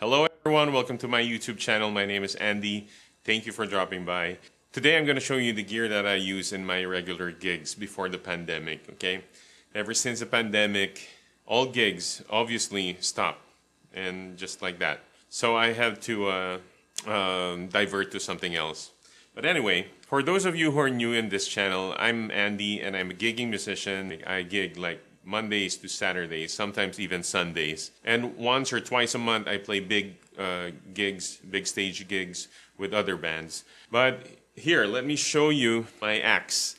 Hello everyone, welcome to my YouTube channel. My name is Andy. Thank you for dropping by. Today I'm going to show you the gear that I use in my regular gigs before the pandemic, okay? Ever since the pandemic, all gigs obviously stopped, and just like that. So I have to divert to something else. But anyway, for those of you who are new in this channel, I'm Andy and I'm a gigging musician. I gig like Mondays to Saturdays, sometimes even Sundays. And once or twice a month, I play big gigs, big stage gigs with other bands. But here, let me show you my axe.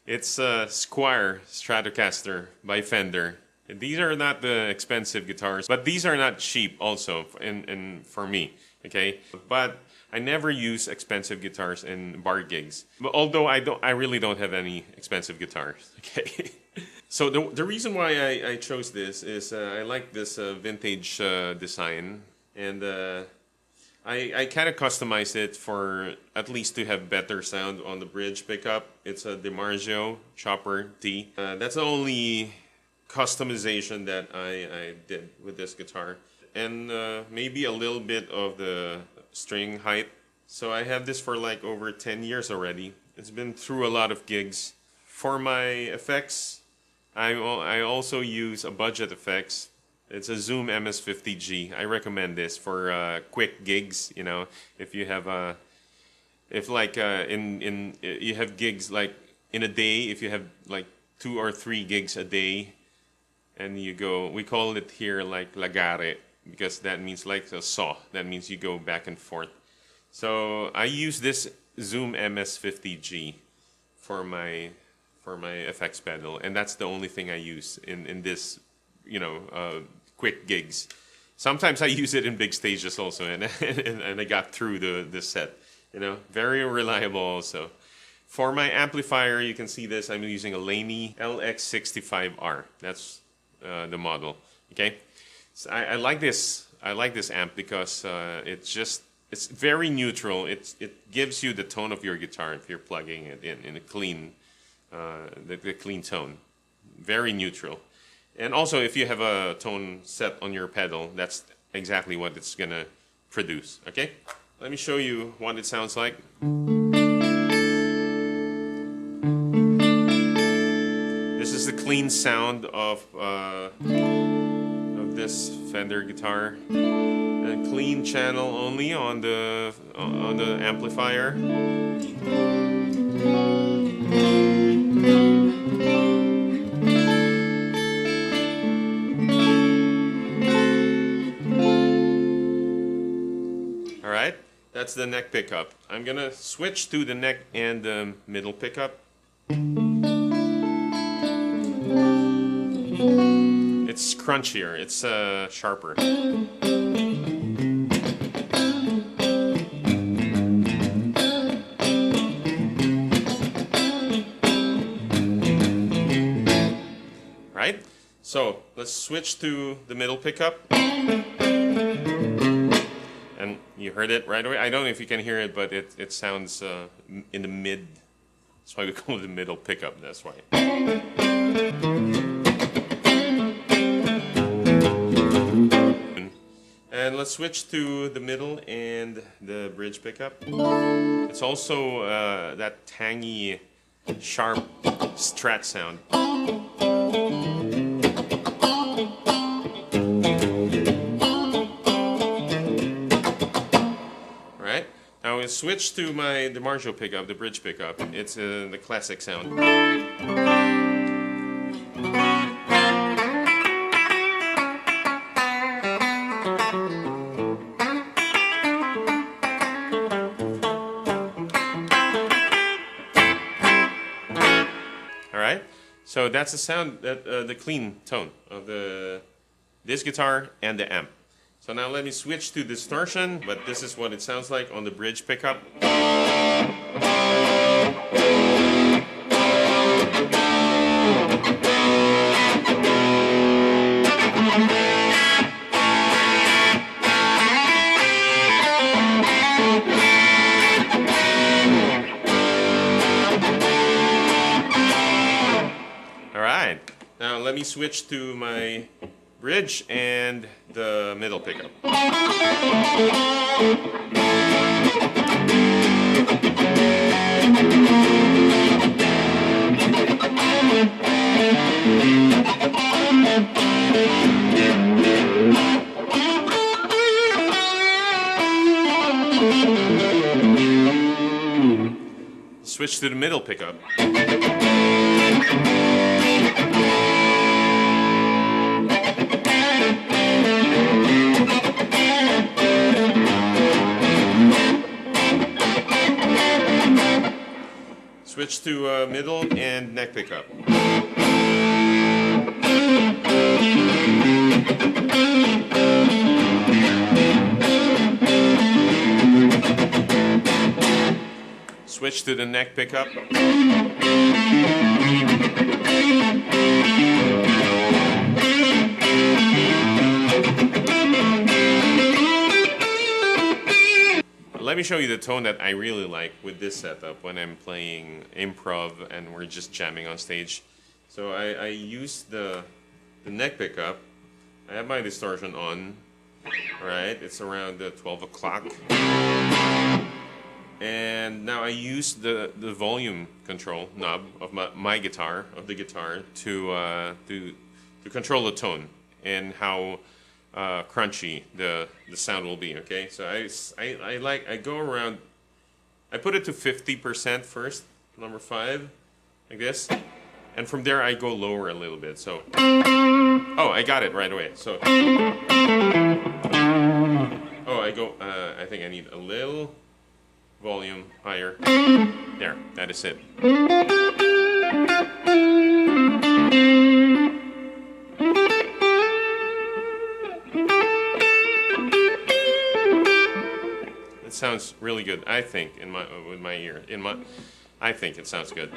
It's a Squier Stratocaster by Fender. These are not the expensive guitars, but these are not cheap also for me, okay? But I never use expensive guitars in bar gigs. But although I really don't have any expensive guitars, okay? So the reason why I chose this is I like this vintage design, and I kind of customized it for at least to have better sound on the bridge pickup. It's a DiMarzio Chopper T. That's the only customization that I did with this guitar, and maybe a little bit of the string height. So I have this for like over 10 years already. It's been through a lot of gigs. For my effects, I also use a budget effects. It's a Zoom MS50G. I recommend this for quick gigs. You know, if you have you have gigs like in a day, if you have like 2 or 3 gigs a day, and you go, we call it here like lagare, because that means like a saw. That means you go back and forth. So I use this Zoom MS50G for my effects pedal, and that's the only thing I use in this, you know, quick gigs. Sometimes I use it in big stages also, and I got through the set. You know, very reliable also. For my amplifier, you can see this. I'm using a Laney LX65R. That's the model. Okay, so I like this. I like this amp because it's very neutral. It gives you the tone of your guitar if you're plugging it in a clean. The clean tone, very neutral. And also if you have a tone set on your pedal, that's exactly what it's gonna produce. Okay, let me show you what it sounds like. This is the clean sound of this Fender guitar, and clean channel only on the amplifier. Alright, that's the neck pickup. I'm gonna switch to the neck and the middle pickup. It's crunchier, it's sharper. Right? So let's switch to the middle pickup. And you heard it right away. I don't know if you can hear it, but it sounds in the mid. That's why we call it the middle pickup. That's why. And let's switch to the middle and the bridge pickup. It's also that tangy, sharp Strat sound. Now we switch to my DiMarzio pickup, the bridge pickup. It's the classic sound. All right, so that's the sound, the clean tone of this guitar and the amp. So now let me switch to distortion, but this is what it sounds like on the bridge pickup. All right, now let me switch to my bridge and the middle pickup. Switch to the middle pickup. Switch to middle and neck pickup. Switch to the neck pickup. Let me show you the tone that I really like with this setup when I'm playing improv and we're just jamming on stage. So I use the neck pickup. I have my distortion on. Alright, it's around 12 o'clock. And now I use the volume control knob of my guitar, of the guitar, to control the tone and how crunchy the sound will be. Okay, so I go around. I put it to 50% first, number 5, like this, and from there I go lower a little bit. So, oh, I got it right away. So, oh, I go. I think I need a little volume higher. There, that is it. It sounds really good, I think, with my ear. I think it sounds good.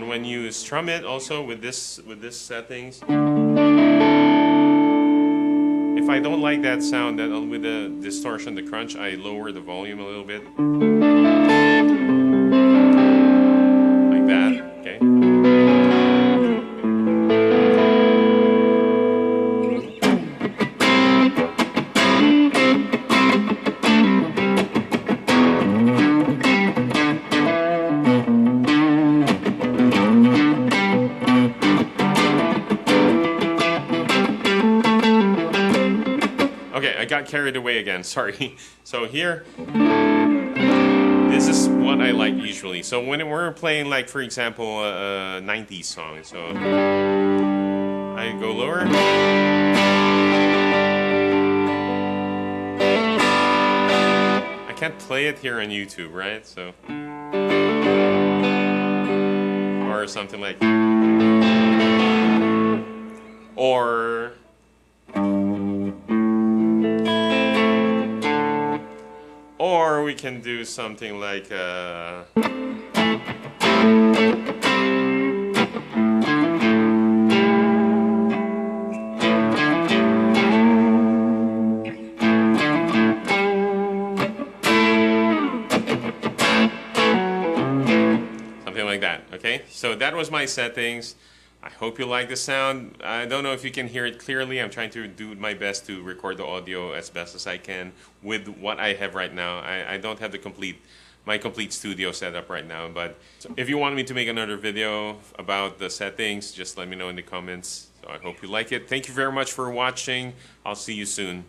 When you strum it also with this settings, if I don't like that sound, then with the distortion, the crunch, I lower the volume a little bit, like that. Okay. Okay, I got carried away again, sorry. So here, this is what I like usually. So when we're playing, like, for example, a 90s song, so I go lower. I can't play it here on YouTube, right? So, or something like, or we can do something like something like that. Okay, so that was my settings. I hope you like the sound. I don't know if you can hear it clearly. I'm trying to do my best to record the audio as best as I can with what I have right now. I don't have my complete studio setup right now, but if you want me to make another video about the settings, just let me know in the comments. So I hope you like it. Thank you very much for watching. I'll see you soon.